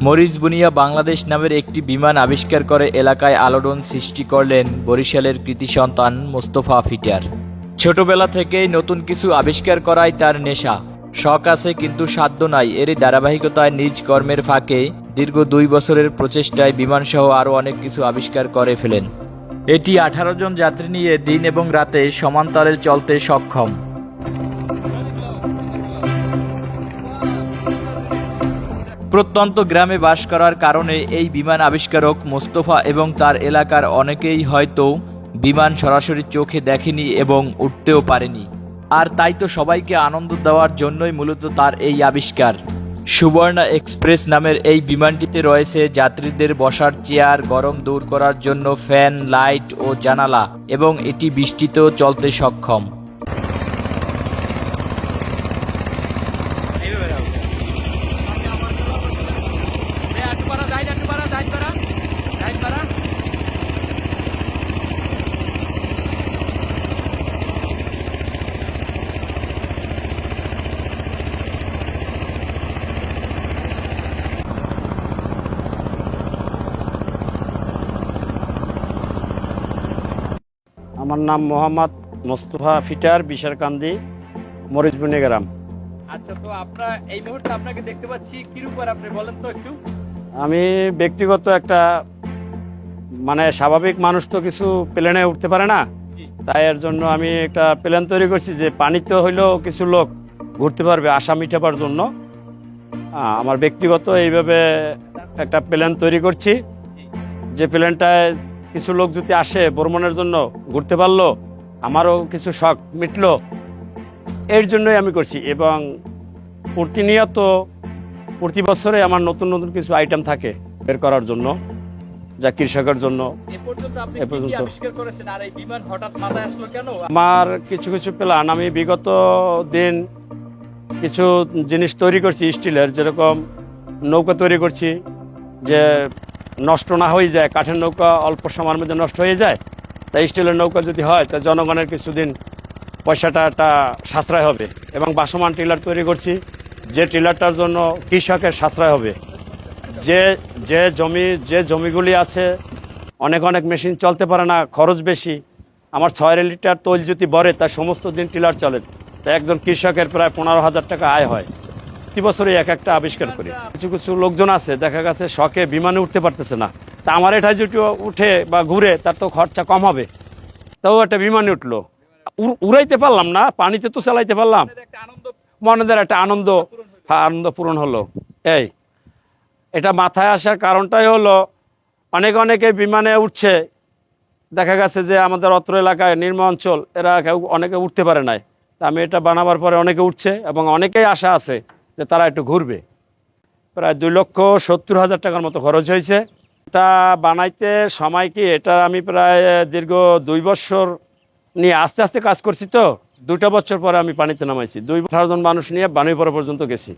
মরিচ বুনিয়া বাংলাদেশ নামের একটি বিমান আবিষ্কার করে এলাকায় আলোড়ন সৃষ্টি করলেন বরিশালের কৃতি সন্তান মোস্তফা ফিটার। ছোটবেলা থেকেই নতুন কিছু আবিষ্কার করাই তার নেশা। শখ আছে কিন্তু সাধ্য নাই। এরই ধারাবাহিকতায় নিজ কর্মের ফাঁকে দীর্ঘ 2 বছরের প্রচেষ্টায় বিমানসহ আরও অনেক কিছু আবিষ্কার করে ফেলেন। এটি 18 জন যাত্রী নিয়ে দিন এবং রাতে সমান্তরালে চলতে সক্ষম। প্রত্যন্ত গ্রামে বাস করার কারণে এই বিমান আবিষ্কারক মোস্তফা এবং তার এলাকার অনেকেই হয়তো বিমান সরাসরি চোখে দেখেনি এবং উঠতেও পারেনি। আর তাই তো সবাইকে আনন্দ দেওয়ার জন্যই মূলত তার এই আবিষ্কার। সুবর্ণা এক্সপ্রেস নামের এই বিমানটিতে রয়েছে যাত্রীদের বসার চেয়ার, গরম দূর করার জন্য ফ্যান, লাইট ও জানালা, এবং এটি বৃষ্টিতেও চলতে সক্ষম। আমার নাম মোহাম্মদ মোস্তফা ফিটার, বিশারকান্দি, মরিচবুনিয়া গ্রাম। আচ্ছা, তো আমরা এই মুহূর্তে আপনাকে দেখতে পাচ্ছি কির উপর, আপনি বলেন তো একটু। আমি ব্যক্তিগত একটা স্বাভাবিক মানুষ তো কিছু প্লেনে উঠতে পারে না, তাই এর জন্য আমি একটা প্লেন তৈরি করছি যে পানিতে হইলেও কিছু লোক ঘুরতে পারবে, আশা মিটাবার জন্য। আমার ব্যক্তিগত এইভাবে একটা প্লেন তৈরি করছি, যে প্লেনটায় কিছু লোক যদি আসে ভ্রমণের জন্য, ঘুরতে পারলো, আমারও কিছু শখ মিটলো, এর জন্যই আমি করছি। এবং প্রতিনিয়ত প্রতি বছরে আমার নতুন নতুন কিছু আইটেম থাকে বের করার জন্য, যা কৃষকের জন্য। আমার কিছু কিছু প্ল্যান, আমি বিগত দিন কিছু জিনিস তৈরি করছি স্টিলের, যেরকম নৌকা তৈরি করছি যে নষ্ট না হয়ে যায়। কাঠের নৌকা অল্প সময়ের মধ্যে নষ্ট হয়ে যায়, তাই স্টিলের নৌকা যদি হয় তা জনগণের কিছুদিন পয়সাটা একটা সাশ্রয় হবে। এবং বাসমান টিলার তৈরি করছি, যে টিলারটার জন্য কৃষকের সাশ্রয় হবে। যে জমিগুলি আছে অনেক অনেক মেশিন চলতে পারে না, খরচ বেশি। আমার 6 লিটার তৈল যদি ভরে তার সমস্ত দিন টিলার চলে, তাই একজন কৃষকের প্রায় 15,000 টাকা আয় হয়। প্রতি বছরই এক একটা আবিষ্কার করি। কিছু কিছু লোকজন আছে দেখা গেছে শখে বিমানে উঠতে পারতেছে না, তা আমার এটা যদি উঠে বা ঘুরে তার তো খরচা কম হবে, তাও একটা বিমানে উঠলো, উড়াইতে পারলাম না, পানিতে তো চালাইতে পারলাম, মনেদের একটা আনন্দ পূরণ হলো। এটা মাথায় আসার কারণটাই হলো অনেকে বিমানে উঠছে, দেখা গেছে যে আমাদের অত্র এলাকায় নিম্ন অঞ্চল, এরা অনেকে উঠতে পারে নাই। তা আমি এটা বানাবার পরে অনেকে উঠছে এবং অনেকেই আশা আছে যে তারা একটু ঘুরবে। প্রায় 2,70,000 টাকার মতো খরচ হয়েছে। এটা বানাইতে সময় কি, এটা আমি প্রায় দীর্ঘ 2 বছর নিয়ে আস্তে আস্তে কাজ করছি, তো 2টা বছর পরে আমি পানিতে নামাইছি। 18 জন মানুষ নিয়ে বানুইপাড়া পর্যন্ত গেছি।